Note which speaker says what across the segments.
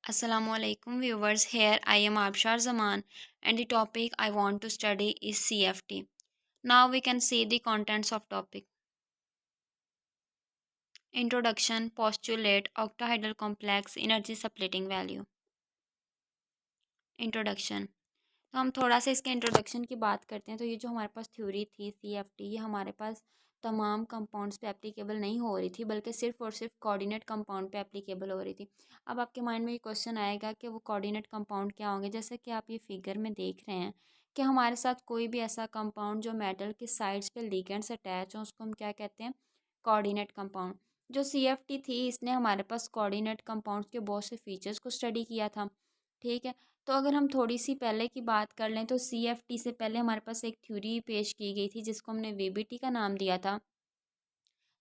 Speaker 1: Assalamualaikum viewers, here I am Abshar Zaman and the topic I want to study is CFT. Now we can see the contents of topic. Introduction, postulate, octahedral complex, energy splitting value. Introduction. तो हम थोड़ा सा इसके introduction की बात करते हैं। तो ये जो हमारे पास थ्योरी थी CFT, ये हमारे पास तमाम कंपाउंड्स पे एप्लीकेबल नहीं हो रही थी, बल्कि सिर्फ और सिर्फ कोऑर्डिनेट कंपाउंड पे एप्लीकेबल हो रही थी। अब आपके माइंड में ये क्वेश्चन आएगा कि वो कोऑर्डिनेट कंपाउंड क्या होंगे। जैसे कि आप ये फिगर में देख रहे हैं कि हमारे साथ कोई भी ऐसा कंपाउंड जो मेटल की साइड्स पे लिगेंड्स अटैच हो, उसको हम क्या कहते हैं? Coordinate compound. जो CFT थी, इसने हमारे पास कोऑर्डिनेट कंपाउंड्स के बहुत से फीचर्स को स्टडी किया था। ठीक है। तो अगर हम थोड़ी सी पहले की बात कर लें तो CFT से पहले हमारे पास एक थ्योरी पेश की गई थी जिसको हमने VBT का नाम दिया था।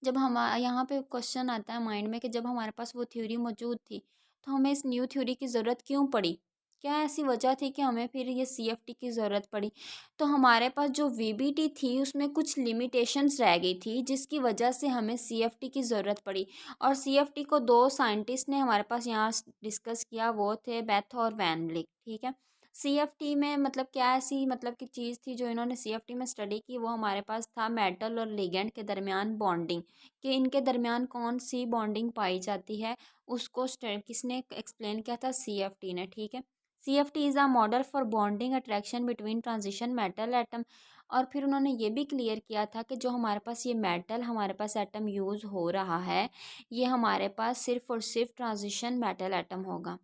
Speaker 1: जब हम यहाँ पे क्वेश्चन आता है माइंड में कि जब हमारे पास वो थ्योरी मौजूद थी तो हमें इस न्यू थ्योरी की ज़रूरत क्यों पड़ी? क्या ऐसी वजह थी कि हमें फिर ये CFT की ज़रूरत पड़ी? तो हमारे पास जो VBT थी उसमें कुछ लिमिटेशंस रह गई थी जिसकी वजह से हमें CFT की ज़रूरत पड़ी। और CFT को दो साइंटिस्ट ने हमारे पास यहाँ डिस्कस किया, वो थे बेथ और वैन लिक। ठीक है। CFT में मतलब क्या ऐसी मतलब की चीज़ थी जो इन्होंने CFT में स्टडी की, वो हमारे पास था मेटल और लिगेंड के दरमियान बॉन्डिंग, कि इनके दरमियान कौन सी बॉन्डिंग पाई जाती है। उसको किसने एक्सप्लेन किया था? CFT ने। ठीक है। CFT is a model for bonding attraction between transition metal atom. और फिर उन्होंने ये भी क्लियर किया था कि जो हमारे पास ये मेटल हमारे पास एटम यूज़ हो रहा है, ये हमारे पास सिर्फ और सिर्फ ट्रांजिशन मेटल एटम होगा।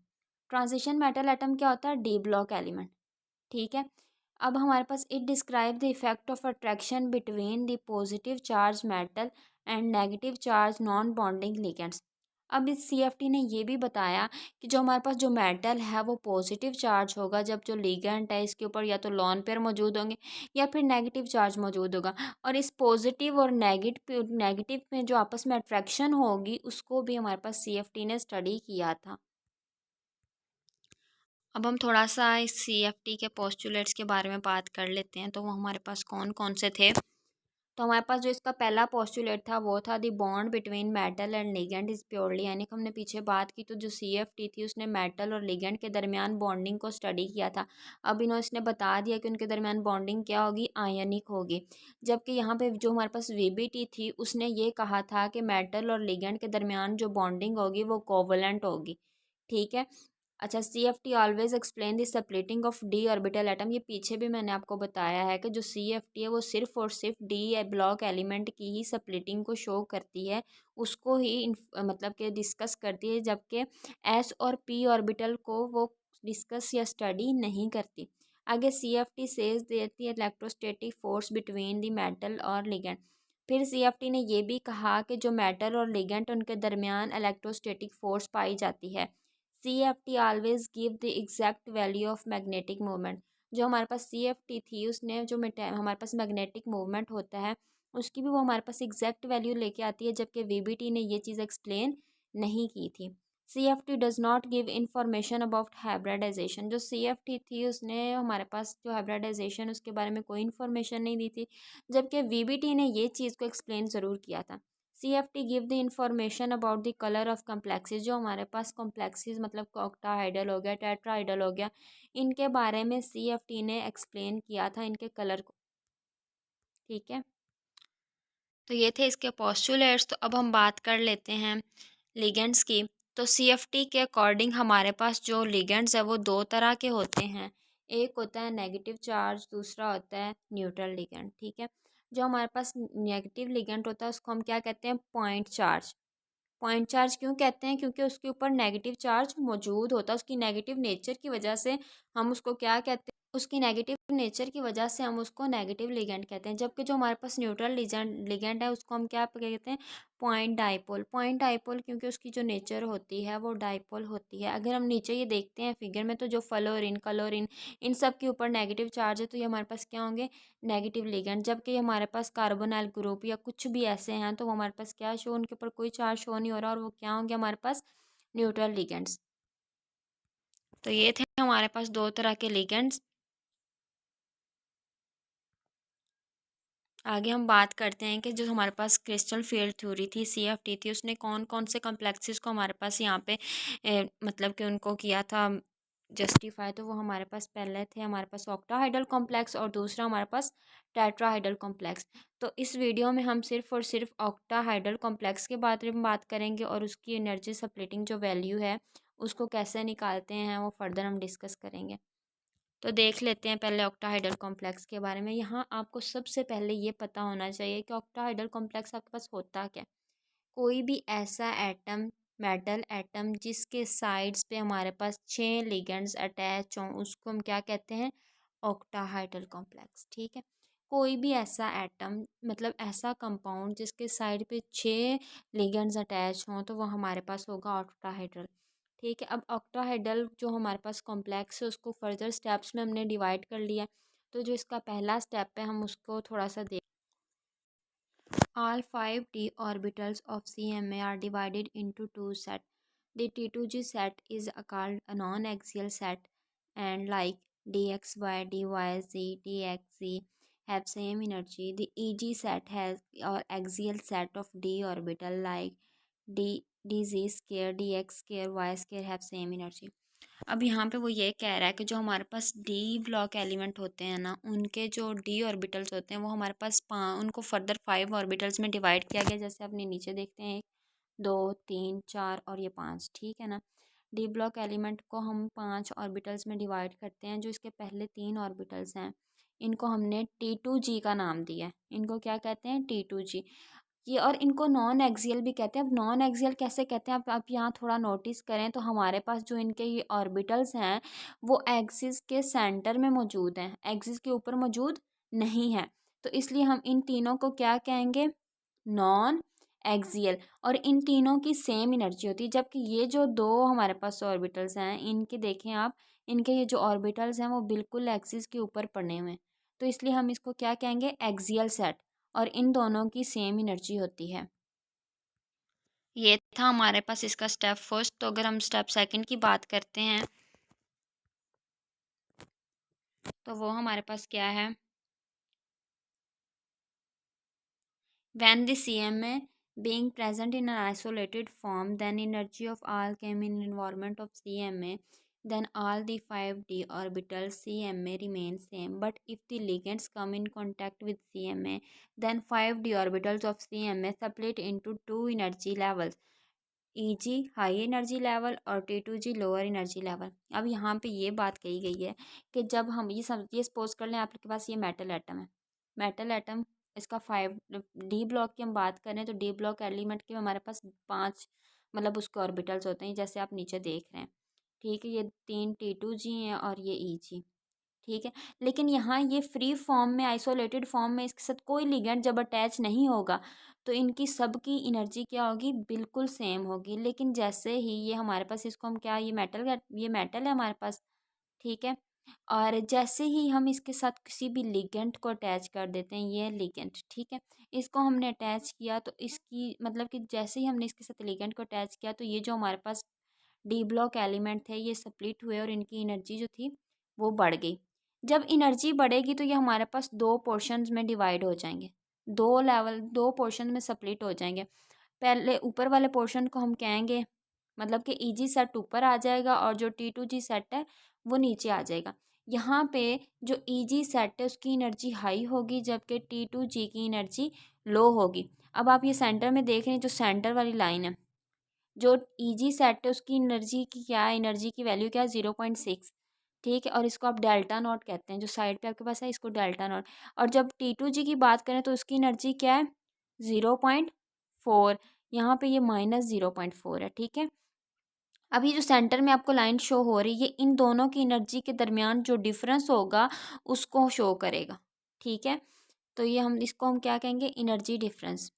Speaker 1: ट्रांजिशन मेटल एटम क्या होता है? D block element. ठीक है। अब हमारे पास it describe the effect of attraction between the positive charge metal and negative charge non bonding ligands. अब इस CFT ने ये भी बताया कि जो हमारे पास जो मेटल है वो पॉजिटिव चार्ज होगा जब जो लिगेंड है इसके ऊपर या तो लॉन पेयर मौजूद होंगे या फिर नेगेटिव चार्ज मौजूद होगा। और इस पॉजिटिव और नेगेटिव नेगेटिव में जो आपस में अट्रैक्शन होगी उसको भी हमारे पास CFT ने स्टडी किया था। अब हम थोड़ा सा इस CFT के पोस्टुलेट्स के बारे में बात कर लेते हैं। तो वो हमारे पास कौन कौन से थे? तो हमारे पास जो इसका पहला पोस्टुलेट था वो था the bond between metal and ligand is purely, यानी कि हमने पीछे बात की तो जो CFT थी उसने मेटल और लिगेंड के दरमियान बॉन्डिंग को स्टडी किया था। अब इन्होंने इसने बता दिया कि उनके दरमियान बॉन्डिंग क्या होगी? आयनिक होगी। जबकि यहाँ पे जो हमारे पास VBT थी उसने ये कहा था कि मेटल और लिगेंड के दरमियान जो बॉन्डिंग होगी वो कोवलेंट होगी। ठीक है। अच्छा, CFT always explain the splitting of D orbital atom. ये पीछे भी मैंने आपको बताया है कि जो CFT है वो सिर्फ और सिर्फ डी ब्लॉक एलिमेंट की ही स्प्लिटिंग को शो करती है, उसको ही मतलब कि डिस्कस करती है, जबकि S और P ऑर्बिटल को वो डिस्कस या स्टडी नहीं करती। आगे CFT सेज देती है electrostatic force between the metal और लिगेंड। फिर CFT ने ये भी कहा कि जो मेटल और लिगेंड उनके दरमियान इलेक्ट्रोस्टैटिक फोर्स पाई जाती है। CFT always give the exact value of magnetic movement. जो हमारे पास CFT थी उसने जो हमारे पास मैग्नेटिक मूवमेंट होता है उसकी भी वो हमारे पास एग्जैक्ट वैल्यू लेके आती है, जबकि VBT ने ये चीज़ एक्सप्लेन नहीं की थी। CFT does not give information about hybridization. जो CFT थी उसने हमारे पास जो हाइब्रिडाइजेशन उसके बारे में कोई इन्फॉर्मेशन नहीं दी थी, जबकि VBT ने ये चीज़ को एक्सप्लेन ज़रूर किया था। CFT give the information about the colour of complexes. जो हमारे पास कॉम्प्लेक्सेस मतलब ऑक्टाहाइडल हो गया, टेट्राहाइडल हो गया, इनके बारे में CFT ने एक्सप्लेन किया था इनके कलर को। ठीक है। तो ये थे इसके पोस्टुलेट्स। तो अब हम बात कर लेते हैं लिगेंड्स की। तो CFT के अकॉर्डिंग हमारे पास जो लिगेंड्स है वो दो तरह के होते हैं। एक होता है नेगेटिव चार्ज, दूसरा होता है न्यूट्रल लिगेंड। ठीक है। जो हमारे पास नेगेटिव लिगेंड होता है उसको हम क्या कहते हैं? Point charge. पॉइंट चार्ज क्यों कहते हैं? क्योंकि उसके ऊपर नेगेटिव चार्ज मौजूद होता है। उसकी नेगेटिव नेचर की वजह से हम उसको क्या कहते हैं? उसकी नेगेटिव नेचर की वजह से हम उसको नेगेटिव लिगेंड कहते हैं। जबकि जो हमारे पास न्यूट्रल लिगेंड है उसको हम क्या कहते हैं? Point dipole. पॉइंट डाइपोल क्योंकि उसकी जो नेचर होती है वो डाइपोल होती है। अगर हम नीचे ये देखते हैं फिगर में तो जो फ्लोरीन क्लोरीन इन सब के ऊपर नेगेटिव चार्ज है तो ये हमारे पास क्या होंगे? Negative ligand. जबकि हमारे पास कार्बोनाइल ग्रुप या कुछ भी ऐसे हैं तो वो हमारे पास क्या शो, उनके ऊपर कोई चार्ज शो नहीं हो रहा और वो क्या होंगे? हमारे पास न्यूट्रल लिगेंड्स। तो ये थे हमारे पास दो तरह के लिगेंड्स। आगे हम बात करते हैं कि जो हमारे पास क्रिस्टल फील्ड थ्योरी थी, CFT थी, उसने कौन कौन से कॉम्प्लेक्सेस को हमारे पास यहाँ पे मतलब कि उनको किया था जस्टिफाई। तो वो हमारे पास पहले थे हमारे पास ऑक्टाहाइड्रल कॉम्प्लेक्स और दूसरा हमारे पास टेट्राहाइड्रल कॉम्प्लेक्स। तो इस वीडियो में हम सिर्फ और सिर्फ ऑक्टाहाइड्रल कॉम्प्लेक्स के बारे में बात करेंगे और उसकी एनर्जी सप्लिटिंग जो वैल्यू है उसको कैसे निकालते हैं वो फर्दर हम डिस्कस करेंगे। तो देख लेते हैं पहले ऑक्टाहाइड्रल कॉम्प्लेक्स के बारे में। यहाँ आपको सबसे पहले ये पता होना चाहिए कि ऑक्टाहाइड्रल कॉम्प्लेक्स आपके पास होता क्या। कोई भी ऐसा एटम, मेटल एटम जिसके साइड्स पे हमारे पास 6 लिगेंड्स अटैच हों उसको हम क्या कहते हैं, ऑक्टाहाइड्रल कॉम्प्लेक्स। ठीक है, कोई भी ऐसा एटम मतलब ऐसा कंपाउंड जिसके साइड पे 6 लिगेंड्स अटैच हों तो वो हमारे पास होगा ऑक्टाहाइड्रल। ठीक है, अब ऑक्टाहाइड्रल जो हमारे पास कॉम्प्लेक्स है उसको फर्दर स्टेप्स में हमने डिवाइड कर लिया। तो जो इसका पहला स्टेप है हम उसको थोड़ा सा देख। All 5d orbitals of CMA are divided into two sets. The T2g set is called a non-axial set, and like dxy, dyz, dxz have same energy. The EG set has or axial set of d orbital like dz square, dx square, y square have same energy. अब यहाँ पे वो ये कह रहा है कि जो हमारे पास डी ब्लॉक एलिमेंट होते हैं ना, उनके जो डी ऑर्बिटल्स होते हैं वो हमारे पास उनको फर्दर 5 ऑर्बिटल्स में डिवाइड किया गया। जैसे अपने नीचे देखते हैं 1, 2, 3, 4 और ये 5। ठीक है ना, डी ब्लॉक एलिमेंट को हम 5 ऑर्बिटल्स में डिवाइड करते हैं। जो इसके पहले 3 ऑर्बिटल्स हैं इनको हमने T2g का नाम दिया है। इनको क्या कहते हैं, T2g। ये और इनको नॉन एक्सियल भी कहते हैं। अब नॉन एक्सियल कैसे कहते हैं, आप यहाँ थोड़ा नोटिस करें तो हमारे पास जो इनके ये ऑर्बिटल्स हैं वो एक्सिस के सेंटर में मौजूद हैं, एक्सिस के ऊपर मौजूद नहीं है। तो इसलिए हम इन तीनों को क्या कहेंगे, नॉन एक्सियल। और इन तीनों की सेम एनर्जी होती है, जबकि ये जो दो हमारे पास ऑर्बिटल्स हैं इनके देखें आप, इनके ये जो ऑर्बिटल्स हैं वो बिल्कुल एक्सिस के ऊपर पड़े हुए हैं। तो इसलिए हम इसको क्या कहेंगे, एक्सियल सेट। और इन दोनों की सेम एनर्जी होती है। ये था हमारे पास इसका स्टेप फर्स्ट। तो अगर हम स्टेप सेकंड की बात करते हैं तो वो हमारे पास क्या है, when the CMA being present in an isolated form, then energy of all came in environment of CMA, then all the 5d orbitals CMA remain same. But if the ligands come in contact with CMA, then 5d orbitals of CMA split into two energy levels, EG high energy level और T2g lower energy level. अब यहाँ पे ये बात कही गई है कि जब हम ये सपोज कर लें आपके पास ये मेटल एटम है, मेटल एटम इसका 5 डी ब्लॉक की हम बात करें तो डी ब्लॉक एलिमेंट के हमारे पास 5 मतलब उसके ऑर्बिटल्स होते हैं जैसे आप नीचे देख रहे हैं। ठीक है, ये 3 T2g हैं और ये EG। ठीक है, लेकिन यहाँ ये फ्री फॉर्म में, आइसोलेटेड फॉर्म में इसके साथ कोई लिगेंड जब अटैच नहीं होगा तो इनकी सबकी एनर्जी क्या होगी, बिल्कुल सेम होगी। लेकिन जैसे ही ये हमारे पास, इसको हम क्या, ये मेटल है हमारे पास। ठीक है, और जैसे ही हम इसके साथ किसी भी लिगेंड को अटैच कर देते हैं, ये लिगेंड, ठीक है, इसको हमने अटैच किया तो इसकी मतलब कि जैसे ही हमने इसके साथ लिगेंड को अटैच किया तो ये जो हमारे पास डी ब्लॉक एलिमेंट थे ये स्प्लिट हुए और इनकी एनर्जी जो थी वो बढ़ गई। जब एनर्जी बढ़ेगी तो ये हमारे पास दो पोर्शंस में डिवाइड हो जाएंगे, दो पोर्शन में स्प्लिट हो जाएंगे। पहले ऊपर वाले पोर्शन को हम कहेंगे मतलब कि ईजी सेट ऊपर आ जाएगा और जो T2g सेट है वो नीचे आ जाएगा। यहाँ पे जो ईजी सेट है उसकी एनर्जी हाई होगी जबकि T2g की एनर्जी लो होगी। अब आप ये सेंटर में देख रहे हैं, जो सेंटर वाली लाइन है, जो ईजी सेट है उसकी एनर्जी की क्या है, एनर्जी की वैल्यू क्या है, 0.6। ठीक है, और इसको आप डेल्टा नॉट कहते हैं, जो साइड पे आपके पास है इसको डेल्टा नॉट। और जब T2g की बात करें तो उसकी एनर्जी क्या है, 0.4। यहाँ पे ये -0.4 है। ठीक है, अभी जो सेंटर में आपको लाइन शो हो रही है ये इन दोनों की एनर्जी के दरमियान जो डिफरेंस होगा उसको शो करेगा। ठीक है, तो ये हम इसको हम क्या कहेंगे, एनर्जी डिफरेंस।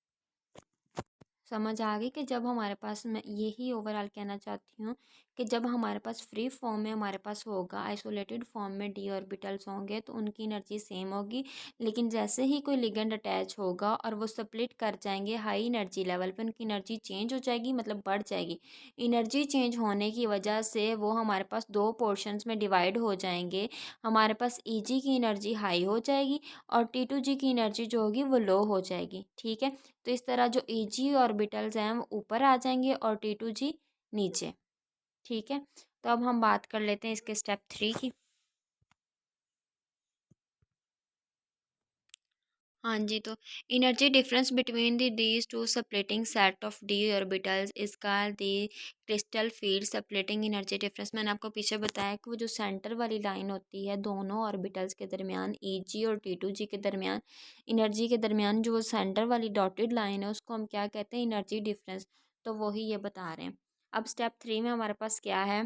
Speaker 1: समझ आ गई कि जब हमारे पास, मैं यही ओवरऑल कहना चाहती हूँ कि जब हमारे पास फ्री फॉर्म में हमारे पास होगा, आइसोलेटेड फॉर्म में डी ऑर्बिटल्स होंगे तो उनकी एनर्जी सेम होगी। लेकिन जैसे ही कोई लिगेंड अटैच होगा और वो स्प्लिट कर जाएंगे हाई एनर्जी लेवल पे, उनकी एनर्जी चेंज हो जाएगी, मतलब बढ़ जाएगी। एनर्जी चेंज होने की वजह से वो हमारे पास दो पोर्शंस में डिवाइड हो जाएंगे। हमारे पास Eg की एनर्जी हाई हो जाएगी और T2G की एनर्जी जो होगी वो लो हो जाएगी। ठीक है, तो इस तरह जो Eg ऑर्बिटल्स हैं वो ऊपर आ जाएंगे और T2G नीचे। ठीक है, तो अब हम बात कर लेते हैं इसके स्टेप 3 की। हाँ जी, तो energy difference between the these two splitting set of D orbitals is called the crystal field splitting energy difference. मैंने आपको पीछे बताया कि वो जो सेंटर वाली लाइन होती है दोनों ऑर्बिटल्स के दरमियान, Eg और T2G के दरमियान, एनर्जी के दरमियान जो वो सेंटर वाली डॉटेड लाइन है उसको हम क्या कहते हैं, एनर्जी डिफरेंस। तो वही ये बता रहे हैं। अब स्टेप 3 में हमारे पास क्या है,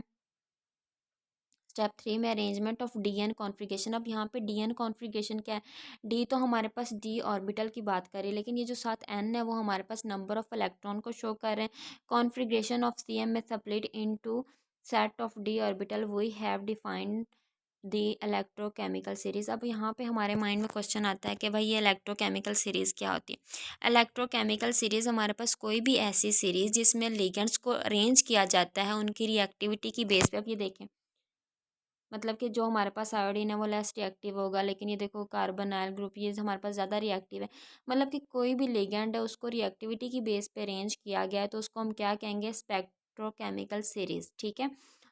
Speaker 1: स्टेप 3 में arrangement of D N configuration. अब यहाँ पे डी एन कॉन्फ़िगरेशन क्या है, डी तो हमारे पास डी ऑर्बिटल की बात करें, लेकिन ये जो साथ एन है वो हमारे पास नंबर ऑफ इलेक्ट्रॉन को शो कर रहे हैं। कॉन्फ़िगरेशन ऑफ सी एम में split into set of D orbital we have defined the electrochemical series. अब यहाँ पे हमारे माइंड में क्वेश्चन आता है कि भाई ये इलेक्ट्रोकेमिकल सीरीज़ क्या होती है। इलेक्ट्रोकेमिकल सीरीज़ हमारे पास कोई भी ऐसी सीरीज़ जिसमें लिगेंड्स को अरेंज किया जाता है उनकी रिएक्टिविटी की बेस पे। अब ये देखें, मतलब कि जो हमारे पास आयोडीन है वो लेस रिएक्टिव होगा, लेकिन ये देखो कार्बोनाइल ग्रुप ये हमारे पास ज़्यादा रिएक्टिव है। मतलब कि कोई भी लिगेंड है उसको रिएक्टिविटी की बेस पे अरेंज किया गया है तो उसको हम क्या कहेंगे, स्पेक्ट्रोकेमिकल सीरीज़। ठीक है,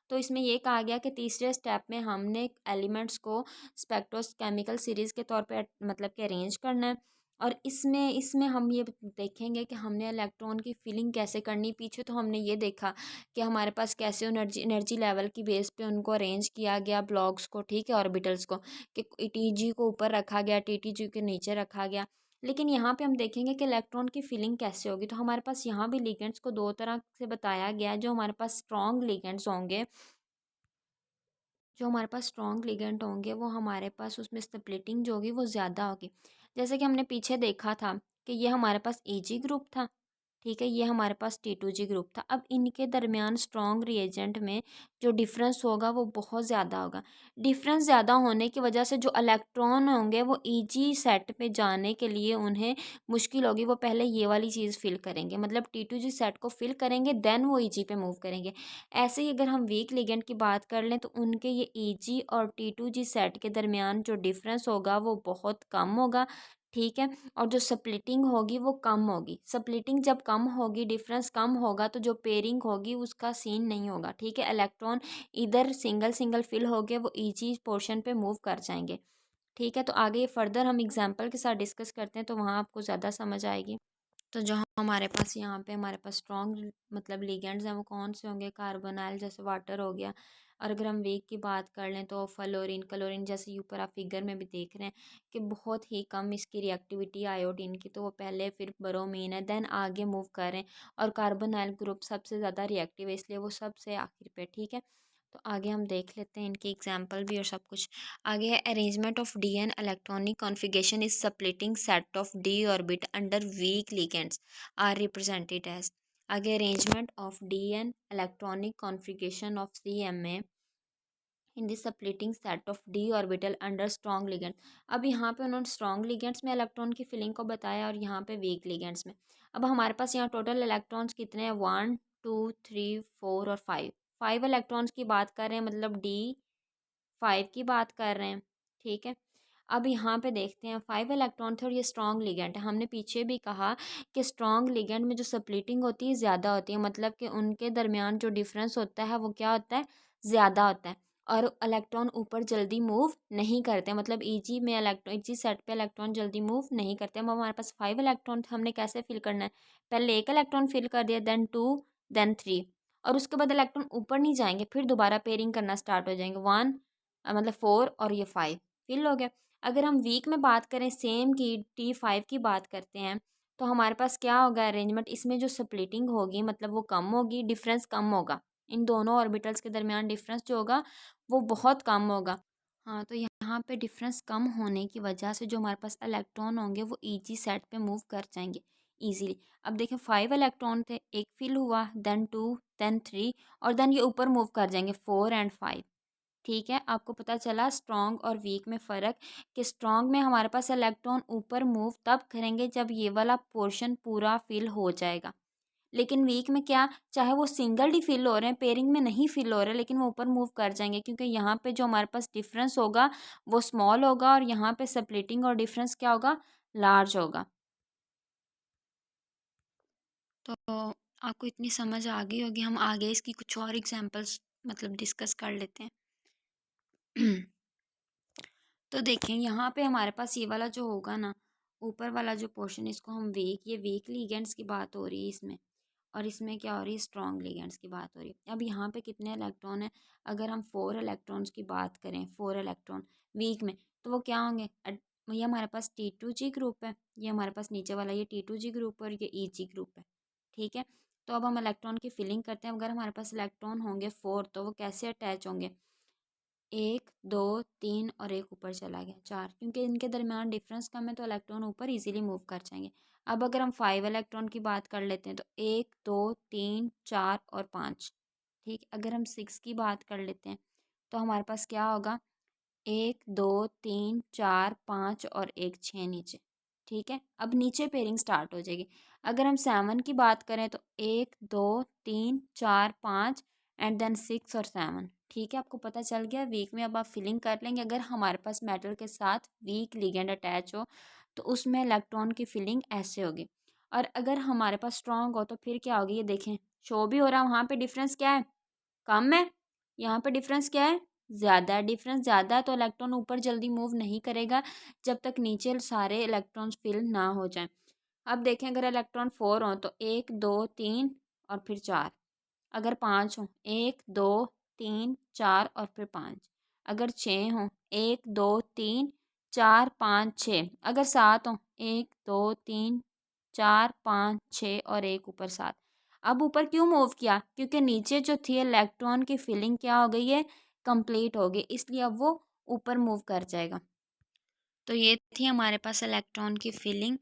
Speaker 1: तो इसमें ये कहा गया कि तीसरे स्टेप में हमने एलिमेंट्स को स्पेक्ट्रोकेमिकल सीरीज़ के तौर पे मतलब कि अरेंज करना है। और इसमें इसमें हम ये देखेंगे कि हमने इलेक्ट्रॉन की फिलिंग कैसे करनी। पीछे तो हमने ये देखा कि हमारे पास कैसे एनर्जी एनर्जी लेवल की बेस पे उनको अरेंज किया गया ब्लॉक्स को, ठीक है, ऑर्बिटल्स को, कि Tg को ऊपर रखा गया, Ttg के नीचे रखा गया। लेकिन यहाँ पे हम देखेंगे कि इलेक्ट्रॉन की फिलिंग कैसे होगी। तो हमारे पास यहाँ भी लिगेंड्स को दो तरह से बताया गया है। जो हमारे पास स्ट्रॉन्ग लिगेंड्स होंगे, जो हमारे पास स्ट्रॉन्ग लिगेंड होंगे वो हमारे पास उसमें स्प्लिटिंग जो होगी वो ज़्यादा होगी। जैसे कि हमने पीछे देखा था कि ये हमारे पास Eg ग्रुप था, ठीक है, ये हमारे पास T2G ग्रुप था। अब इनके दरमियान स्ट्रॉन्ग रिएजेंट में जो डिफरेंस होगा वो बहुत ज़्यादा होगा। डिफरेंस ज़्यादा होने की वजह से जो इलेक्ट्रॉन होंगे वो Eg सेट पे जाने के लिए उन्हें मुश्किल होगी। वो पहले ये वाली चीज़ फिल करेंगे, मतलब T2G सेट को फिल करेंगे, देन वो Eg पे मूव करेंगे। ऐसे ही अगर हम वीक लिगेंड की बात कर लें तो उनके ये Eg और T2G सेट के दरमियान जो डिफरेंस होगा वो बहुत कम होगा। ठीक है, और जो स्प्लिटिंग होगी वो कम होगी। स्प्लिटिंग जब कम होगी, डिफरेंस कम होगा, तो जो पेयरिंग होगी उसका सीन नहीं होगा। ठीक है, इलेक्ट्रॉन इधर सिंगल सिंगल फिल हो गए वो Eg पोर्शन पे मूव कर जाएंगे। ठीक है, तो आगे ये फर्दर हम एग्जाम्पल के साथ डिस्कस करते हैं तो वहाँ आपको ज़्यादा समझ आएगी। तो जो हमारे पास यहाँ पे हमारे पास स्ट्रॉन्ग मतलब लिगेंड्स हैं वो कौन से होंगे, कार्बोनाइल जैसे वाटर हो गया। और अगर हम वेक की बात कर लें तो फ्लोरीन, क्लोरीन, जैसे ऊपर आप फिगर में भी देख रहे हैं कि बहुत ही कम इसकी रिएक्टिविटी आयोडीन की, तो वो पहले फिर ब्रोमीन है, देन आगे मूव कर रहे हैं। और कार्बोनाइल ग्रुप सबसे ज़्यादा रिएक्टिव है इसलिए वो सबसे आखिर पे। ठीक है, तो आगे हम देख लेते हैं इनकी एग्जाम्पल भी और सब कुछ। आगे है arrangement of D n electronic configuration is splitting set of d orbit under weak ligands are represented as. आगे arrangement of D n electronic configuration of C M A in the splitting set of D orbital under strong ligand. अब यहाँ पे उन्होंने strong ligands में electron की filling को बताया और यहाँ पे वीक लिगेंड्स में। अब हमारे पास यहाँ टोटल इलेक्ट्रॉन्स कितने हैं, 1 2 3 4 और 5। 5 इलेक्ट्रॉन्स की बात कर रहे हैं, मतलब D5 की बात कर रहे हैं। ठीक है, अब यहाँ पे देखते हैं 5 इलेक्ट्रॉन थे और ये स्ट्रॉन्ग लिगेंड है। हमने पीछे भी कहा कि स्ट्रॉन्ग लिगेंड में जो स्प्लिटिंग होती है ज़्यादा होती है, मतलब कि उनके दरमियान जो डिफरेंस होता है वो क्या होता है, ज़्यादा होता है। और इलेक्ट्रॉन ऊपर जल्दी मूव नहीं करते, मतलब Eg में इलेक्ट्रॉन, Eg सेट पे इलेक्ट्रॉन जल्दी मूव नहीं करते। अब हमारे पास 5 इलेक्ट्रॉन हमने कैसे फिल करना है, पहले एक इलेक्ट्रॉन फिल कर दिया, देन 2, देन 3, और उसके बाद इलेक्ट्रॉन ऊपर नहीं जाएंगे, फिर दोबारा पेयरिंग करना स्टार्ट हो जाएंगे। 1 मतलब 4 और ये 5 फिल हो गया। अगर हम वीक में बात करें सेम की T5 की बात करते हैं तो हमारे पास क्या होगा अरेंजमेंट, इसमें जो स्प्लिटिंग होगी मतलब वो कम होगी, डिफरेंस कम होगा। इन दोनों ऑर्बिटल्स के दरमियान डिफरेंस जो होगा वो बहुत कम होगा। हाँ, तो यहाँ पे डिफरेंस कम होने की वजह से जो हमारे पास इलेक्ट्रॉन होंगे वो Eg सेट पे मूव कर जाएंगे। इजीली। अब देखें 5 इलेक्ट्रॉन थे, एक फिल हुआ, देन 2, देन 3 और देन ये ऊपर मूव कर जाएंगे 4 एंड 5। ठीक है, आपको पता चला स्ट्रॉन्ग और वीक में फ़र्क, कि स्ट्रॉन्ग में हमारे पास इलेक्ट्रॉन ऊपर मूव तब करेंगे जब ये वाला पोर्शन पूरा फिल हो जाएगा, लेकिन वीक में क्या, चाहे वो सिंगल ही फिल हो रहे हैं, पेयरिंग में नहीं फिल हो रहे, लेकिन वो ऊपर मूव कर जाएंगे, क्योंकि यहाँ पे जो हमारे पास डिफरेंस होगा वो स्मॉल होगा और यहाँ पे स्प्लिटिंग और डिफरेंस क्या होगा, लार्ज होगा। तो आपको इतनी समझ आ गई होगी, हम आगे इसकी कुछ और एग्जांपल्स मतलब डिस्कस कर लेते हैं। तो देखें यहाँ पे हमारे पास ये वाला जो होगा ना, ऊपर वाला जो पोर्शन, इसको हम वीक, ये वीक लिगेंड्स की बात हो रही है इसमें, और इसमें क्या हो रही है, स्ट्रॉन्ग लिगेंड्स की बात हो रही है। अब यहाँ पे कितने इलेक्ट्रॉन है, अगर हम 4 इलेक्ट्रॉन्स की बात करें, 4 इलेक्ट्रॉन वीक में, तो वो क्या होंगे, ये हमारे पास T2G ग्रुप है, ये हमारे पास नीचे वाला ये T2G ग्रुप और ये EG ग्रुप है। ठीक है, तो अब हम इलेक्ट्रॉन की फिलिंग करते हैं। अगर हमारे पास इलेक्ट्रॉन होंगे 4, तो वो कैसे अटैच होंगे, 1 2 3 और एक ऊपर चला गया 4, क्योंकि इनके दरमियान डिफरेंस कम है तो इलेक्ट्रॉन ऊपर इजीली मूव कर जाएंगे। अब अगर हम 5 इलेक्ट्रॉन की बात कर लेते हैं, तो 1 2 3 4 और 5। ठीक, अगर हम 6 की बात कर लेते हैं, तो हमारे पास क्या होगा, 1 2 3 4 5 और एक 6 नीचे। ठीक है, अब नीचे पेयरिंग स्टार्ट हो जाएगी। अगर हम 7 की बात करें, तो 1 2 3 4 5 एंड देन 6 और 7। ठीक है, आपको पता चल गया वीक में। अब आप फिलिंग कर लेंगे, अगर हमारे पास मेटल के साथ वीक लिगेंड अटैच हो तो उसमें इलेक्ट्रॉन की फिलिंग ऐसे होगी, और अगर हमारे पास स्ट्रॉन्ग हो तो फिर क्या होगी, ये देखें शो भी हो रहा है, वहाँ पे डिफरेंस क्या है, कम है, यहाँ पे डिफरेंस क्या है, ज़्यादा है। डिफरेंस ज़्यादा है तो इलेक्ट्रॉन ऊपर जल्दी मूव नहीं करेगा जब तक नीचे सारे इलेक्ट्रॉन्स फिल ना हो जाएं। अब देखें, अगर इलेक्ट्रॉन 4 हो तो 1 2 3 और फिर 4। अगर 5 हो, 1 2 3 4 और फिर 5। अगर 6 हो, 1 2 3 4 5 6। अगर 7 हो, 1 2 3 4 5 6 और एक ऊपर 7। अब ऊपर क्यों मूव किया, क्योंकि नीचे जो थी इलेक्ट्रॉन की फिलिंग क्या हो गई है, कंप्लीट हो गई, इसलिए अब वो ऊपर मूव कर जाएगा। तो ये थी हमारे पास इलेक्ट्रॉन की फिलिंग।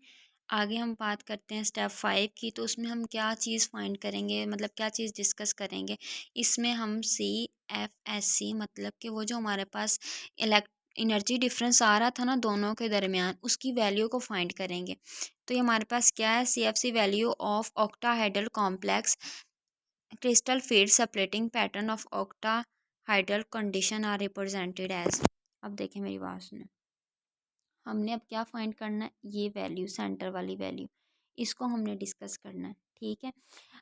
Speaker 1: आगे हम बात करते हैं स्टेप 5 की, तो उसमें हम क्या चीज़ फाइंड करेंगे, मतलब क्या चीज़ डिस्कस करेंगे। इसमें हम CFSC, मतलब कि वो जो हमारे पास इलेक्ट एनर्जी डिफरेंस आ रहा था ना दोनों के दरमियान, उसकी वैल्यू को फाइंड करेंगे। तो ये हमारे पास क्या है, CFC value of octahedral complex crystal field separating pattern of octahedral condition are represented as. अब देखें मेरी बात सुने, हमने अब क्या फाइंड करना है, ये वैल्यू, सेंटर वाली वैल्यू, इसको हमने डिस्कस करना है। ठीक है,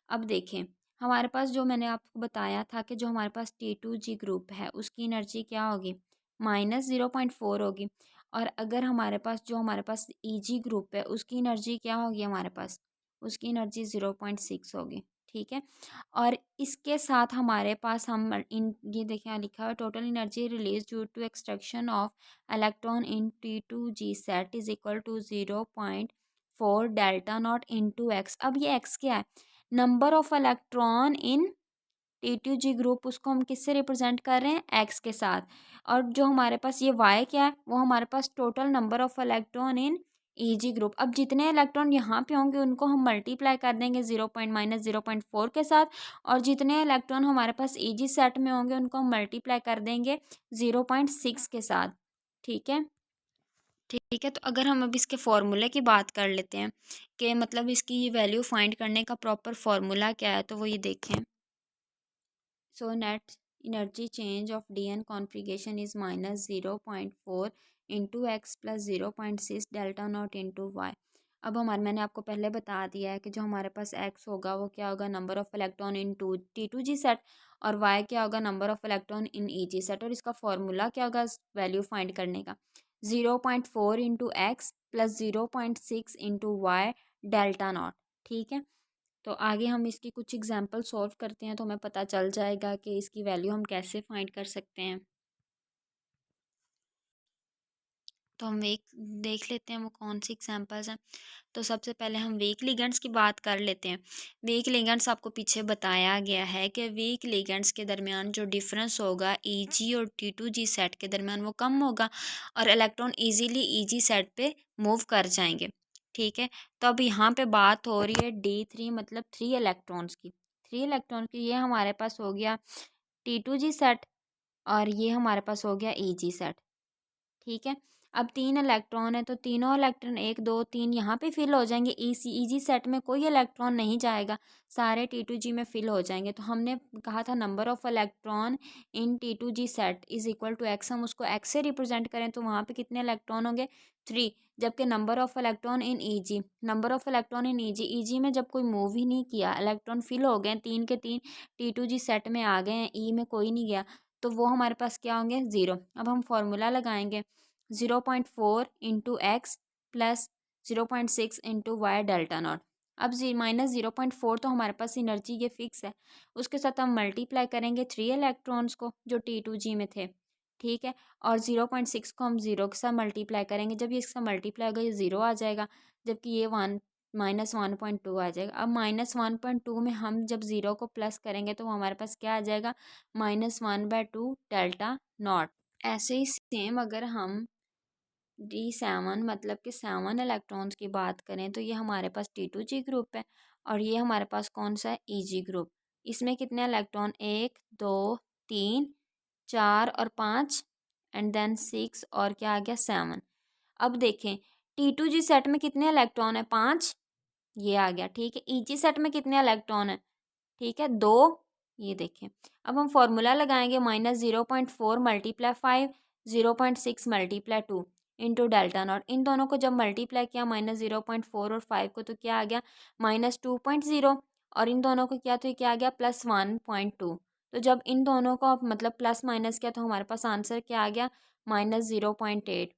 Speaker 1: अब देखें हमारे पास जो मैंने आपको बताया था कि जो हमारे पास T2G ग्रुप है उसकी एनर्जी क्या होगी, -0.4 होगी। और अगर हमारे पास जो हमारे पास EG ग्रुप है उसकी एनर्जी क्या होगी, हमारे पास उसकी एनर्जी 0.6 होगी। ठीक है, और इसके साथ हमारे पास हम इन ये देखें यहाँ लिखा हुआ है, total energy release due to extraction of electron in T2G set is equal to 0.4 delta naught into X. अब ये एक्स क्या है, number of electron in T2G group, उसको हम किससे रिप्रेजेंट कर रहे हैं, एक्स के साथ। और जो हमारे पास ये वाई क्या है, वो हमारे पास total number of electron in EG group. अब जितने इलेक्ट्रॉन यहाँ पे होंगे उनको हम मल्टीप्लाई कर देंगे 0.-0.4 के साथ, और जितने इलेक्ट्रॉन हमारे पास EG सेट में होंगे उनको हम मल्टीप्लाई कर देंगे 0.6 के साथ। ठीक है, ठीक है, तो अगर हम अब इसके फॉर्मूले की बात कर लेते हैं कि मतलब इसकी ये वैल्यू फाइंड करने का प्रॉपर फार्मूला क्या है, तो वो ये देखें। So net energy change of DN configuration is -0.4 into X plus 0.6 delta naught into Y. अब हमारे मैंने आपको पहले बता दिया है कि जो हमारे पास एक्स होगा वो क्या होगा, number of electron in T2G set, और वाई क्या होगा, number of electron in EG set. और इसका फॉर्मूला क्या होगा वैल्यू फाइंड करने का, 0.4 into X plus 0.6 into Y delta naught. ठीक है, तो आगे हम इसकी कुछ एग्जांपल सॉल्व करते हैं तो हमें पता चल जाएगा कि इसकी वैल्यू हम कैसे फाइंड कर सकते हैं। तो हम वीक देख लेते हैं वो कौन सी एग्जांपल्स हैं। तो सबसे पहले हम वीक लिगेंड्स की बात कर लेते हैं। वीक लिगेंड्स आपको पीछे बताया गया है कि वीक लिगेंड्स के दरमियान जो डिफरेंस होगा EG और T2G सेट के दरमियान वो कम होगा और इलेक्ट्रॉन इजीली EG सेट पे मूव कर जाएंगे। ठीक है। तो अब यहाँ पे बात हो रही है D3 मतलब 3 इलेक्ट्रॉन्स की। 3 इलेक्ट्रॉन की ये हमारे पास हो गया T2G सेट और ये हमारे पास हो गया EG सेट। ठीक है। अब 3 इलेक्ट्रॉन है तो तीनों इलेक्ट्रॉन 1 2 3 यहाँ पे फिल हो जाएंगे। EG सेट में कोई इलेक्ट्रॉन नहीं जाएगा, सारे T2G में फिल हो जाएंगे। तो हमने कहा था number of electron in T2G set is equal to X. हम उसको एक्स से रिप्रेजेंट करें तो वहाँ पे कितने इलेक्ट्रॉन होंगे 3। जबकि number of electron in EG, number of electron in EG में जब कोई मूव ही नहीं किया, इलेक्ट्रॉन फिल हो गए 3 के 3 T2G सेट में आ गए हैं, ई में कोई नहीं गया, तो वो हमारे पास क्या होंगे 0। अब हम फॉर्मूला लगाएंगे 0.4 into X plus 0.6 into Y delta naught. अब -0.4 तो हमारे पास एनर्जी ये फिक्स है, उसके साथ हम मल्टीप्लाई करेंगे 3 इलेक्ट्रॉन्स को जो T2G में थे। ठीक है। और 0.6 को हम 0 के साथ मल्टीप्लाई करेंगे, जब ये इसका मल्टीप्लाई होगा ये 0 आ जाएगा, जबकि ये -1.2 आ जाएगा। अब -1.2 में हम जब 0 को प्लस करेंगे तो हमारे पास क्या आ जाएगा -1/2 डेल्टा नॉट। ऐसे ही सेम अगर हम D7 मतलब कि 7 इलेक्ट्रॉन्स की बात करें तो ये हमारे पास T2G ग्रुप है और ये हमारे पास कौन सा है EG ग्रुप। इसमें कितने इलेक्ट्रॉन 1 2 3 4 और 5 एंड देन 6 और क्या आ गया 7। अब देखें T2G सेट में कितने इलेक्ट्रॉन है 5, ये आ गया। ठीक है। EG सेट में कितने इलेक्ट्रॉन है, ठीक है 2, ये देखें। अब हम फॉर्मूला लगाएंगे -0.4 multiply 5 0.6 multiply 2 into delta naught. इन दोनों को जब मल्टीप्लाई किया -0.4 और 5 को तो क्या आ गया -2.0, और इन दोनों को किया तो ये क्या आ गया +1.2। तो जब इन दोनों को मतलब प्लस माइनस किया तो हमारे पास आंसर क्या आ गया -0.8।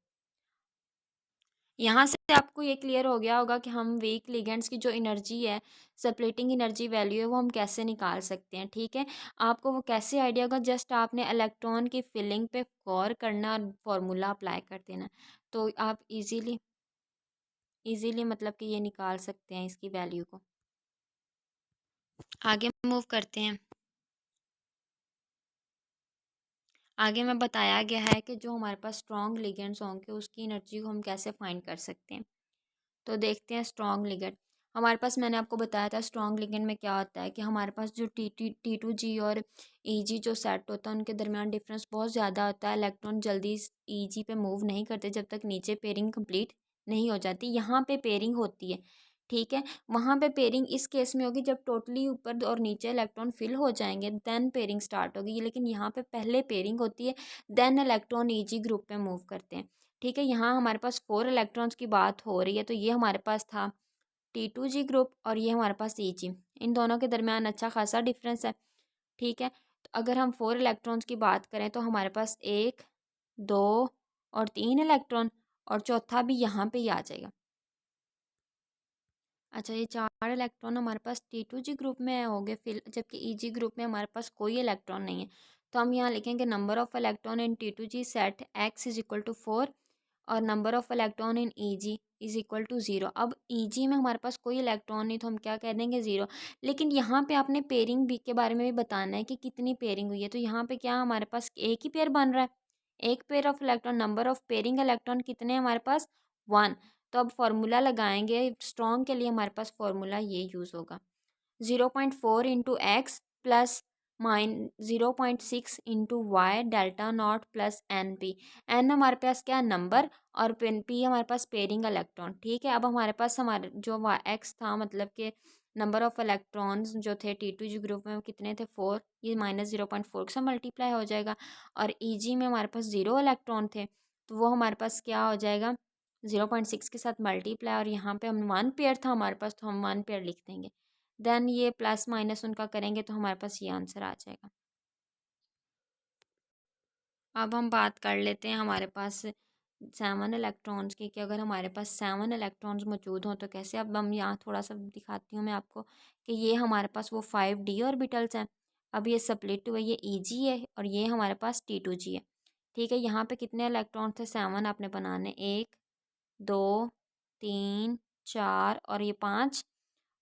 Speaker 1: यहाँ से आपको ये क्लियर हो गया होगा कि हम वीक लिगेंड्स की जो एनर्जी है, स्प्लिटिंग एनर्जी वैल्यू है, वो हम कैसे निकाल सकते हैं। ठीक है। आपको वो कैसे आइडिया होगा, जस्ट आपने इलेक्ट्रॉन की फिलिंग पे गौर करना और फार्मूला अप्लाई कर देना, तो आप इजीली मतलब कि ये निकाल सकते हैं इसकी वैल्यू को। आगे मूव करते हैं। आगे में बताया गया है कि जो हमारे पास स्ट्रॉन्ग लिगेंड्स होंगे उसकी एनर्जी को हम कैसे फाइंड कर सकते हैं। तो देखते हैं स्ट्रॉन्ग लिगेंड। हमारे पास मैंने आपको बताया था स्ट्रॉन्ग लिगेंड में क्या होता है कि हमारे पास जो T2G और EG जो सेट होता है उनके दरमियान डिफरेंस बहुत ज़्यादा होता है। इलेक्ट्रॉन जल्दी EG पे मूव नहीं करते जब तक नीचे पेयरिंग कंप्लीट नहीं हो जाती। यहाँ पे पेयरिंग होती है। ठीक है। वहाँ पे पेयरिंग इस केस में होगी जब टोटली ऊपर और नीचे इलेक्ट्रॉन फिल हो जाएंगे देन पेयरिंग स्टार्ट होगी, लेकिन यहाँ पे पहले पेयरिंग होती है देन इलेक्ट्रॉन EG ग्रुप में मूव करते हैं। ठीक है। यहाँ हमारे पास 4 इलेक्ट्रॉन्स की बात हो रही है, तो ये हमारे पास था T2G ग्रुप और ये हमारे पास EG। इन दोनों के दरमियान अच्छा खासा डिफरेंस है। ठीक है। तो अगर हम 4 इलेक्ट्रॉन्स की बात करें तो हमारे पास 1 2 और 3 इलेक्ट्रॉन और चौथा भी यहाँ पे ही आ जाएगा। अच्छा, ये 4 इलेक्ट्रॉन हमारे पास T2G ग्रुप में हो गए फिल, जबकि EG ग्रुप में हमारे पास कोई इलेक्ट्रॉन नहीं है। तो हम यहाँ लिखेंगे number of electron in T2G set X is equal to 4 और number of electron in EG is equal to 0। अब EG में हमारे पास कोई इलेक्ट्रॉन नहीं तो हम क्या कह देंगे 0। लेकिन यहाँ पे आपने पेयरिंग भी के बारे में भी बताना है कि कितनी पेयरिंग हुई है। तो यहाँ पे क्या हमारे पास एक ही पेयर बन रहा है, एक pair of electron. Number of pairing electron कितने हैं हमारे पास 1। तो अब फॉर्मूला लगाएंगे स्ट्रॉन्ग के लिए, हमारे पास फॉर्मूला ये यूज़ होगा 0.4 into X plus minus 0.6 into Y delta naught plus NP। N हमारे पास क्या नंबर और P हमारे पास पेयरिंग इलेक्ट्रॉन। ठीक है। अब हमारे पास हमारे जो एक्स था मतलब कि नंबर ऑफ इलेक्ट्रॉन्स जो थे T2G ग्रुप में वो कितने थे 4, ये -0.4 से मल्टीप्लाई हो जाएगा। और EG में हमारे पास 0 इलेक्ट्रॉन थे तो वो हमारे पास क्या हो जाएगा 0.6 के साथ मल्टीप्लाई, और यहाँ पे हम 1 पेयर था हमारे पास तो हम 1 पेयर लिख देंगे। देन ये प्लस माइनस उनका करेंगे तो हमारे पास ये आंसर आ जाएगा। अब हम बात कर लेते हैं हमारे पास 7 इलेक्ट्रॉन्स की, कि अगर हमारे पास 7 इलेक्ट्रॉन्स मौजूद हों तो कैसे। अब हम यहाँ थोड़ा सा दिखाती हूँ मैं आपको कि ये हमारे पास वो 5D ऑर्बिटल्स हैं। अब ये स्प्लिट हुए, ये EG है और ये हमारे पास T2G है। ठीक है। यहाँ पे कितने इलेक्ट्रॉन थे 7 आपने बनाने, 1 2 3 4 और ये 5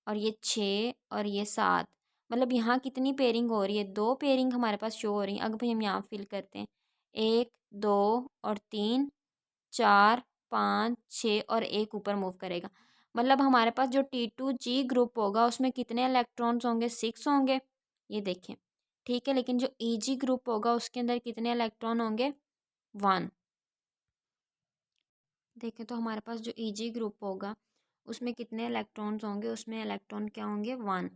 Speaker 1: और ये 6 और ये 7। मतलब यहाँ कितनी पेयरिंग हो रही है, 2 पेयरिंग हमारे पास शो हो रही है। अगर भाई हम यहाँ फिल करते हैं 1 2 और 3 4 5 6 और एक ऊपर मूव करेगा, मतलब हमारे पास जो T2G ग्रुप होगा उसमें कितने इलेक्ट्रॉन्स होंगे, 6 होंगे, ये देखें, ठीक है। लेकिन जो Eg ग्रुप होगा उसके अंदर कितने इलेक्ट्रॉन होंगे, 1। देखें तो हमारे पास जो Eg ग्रुप होगा उसमें कितने इलेक्ट्रॉन्स होंगे, उसमें इलेक्ट्रॉन क्या होंगे, 1।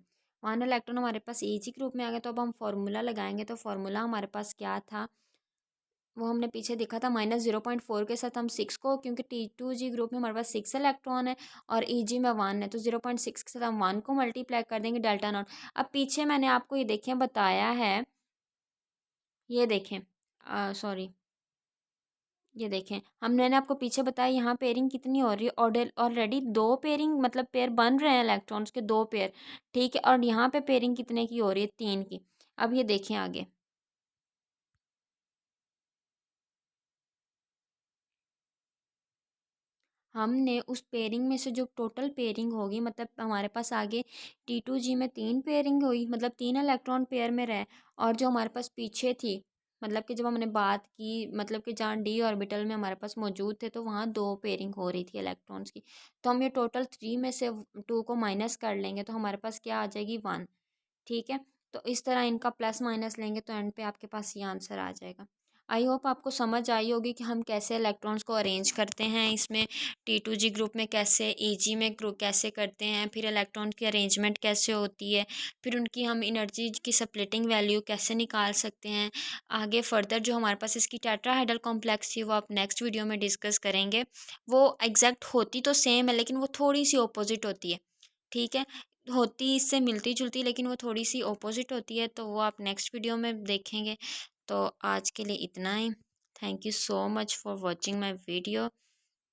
Speaker 1: 1 इलेक्ट्रॉन हमारे पास Eg ग्रुप में आ गया। तो अब हम फार्मूला लगाएंगे, तो फार्मूला हमारे पास क्या था, वो हमने पीछे देखा था, -0.4 के साथ हम 6 को, क्योंकि T2G ग्रुप में हमारे पास 6 इलेक्ट्रॉन है और Eg में 1 है, तो 0.6 के साथ हम 1 को मल्टीप्लाई कर देंगे डेल्टा नॉट। अब पीछे मैंने आपको ये देखें बताया है, ये देखें, सॉरी, ये देखें, मैंने आपको पीछे बताया यहाँ पेयरिंग कितनी हो रही है, ऑलरेडी 2 पेयरिंग, मतलब पेयर बन रहे हैं इलेक्ट्रॉन्स के 2 पेयर, ठीक है। और यहाँ पे पेयरिंग कितने की हो रही है, 3 की। अब ये देखें आगे, हमने उस पेयरिंग में से जो टोटल पेयरिंग होगी, मतलब हमारे पास आगे T2G में 3 पेयरिंग हुई, मतलब 3 इलेक्ट्रॉन पेयर में रहे, और जो हमारे पास पीछे थी, मतलब कि जब हमने बात की, मतलब कि जहाँ D ऑर्बिटल में हमारे पास मौजूद थे, तो वहाँ 2 पेयरिंग हो रही थी इलेक्ट्रॉन्स की। तो हम ये टोटल 3 में से 2 को माइनस कर लेंगे, तो हमारे पास क्या आ जाएगी, 1, ठीक है। तो इस तरह इनका प्लस माइनस लेंगे तो एंड पे आपके पास ये आंसर आ जाएगा। आई होप आपको समझ आई होगी कि हम कैसे इलेक्ट्रॉन्स को अरेंज करते हैं, इसमें T2G ग्रुप में कैसे, Eg में ग्रुप कैसे करते हैं, फिर इलेक्ट्रॉन की अरेंजमेंट कैसे होती है, फिर उनकी हम एनर्जी की स्प्लिटिंग वैल्यू कैसे निकाल सकते हैं। आगे फर्दर जो हमारे पास इसकी टेट्राहाइड्रल कॉम्प्लेक्स थी वो आप नेक्स्ट वीडियो में डिस्कस करेंगे। वो एग्जैक्ट होती तो सेम है लेकिन वो थोड़ी सी ऑपोजिट होती है, ठीक है। होती इससे मिलती जुलती लेकिन वो थोड़ी सी ऑपोजिट होती है, तो वो आप नेक्स्ट वीडियो में देखेंगे। तो आज के लिए इतना ही। Thank you so much for watching my video.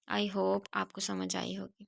Speaker 1: I hope आपको समझ आई होगी।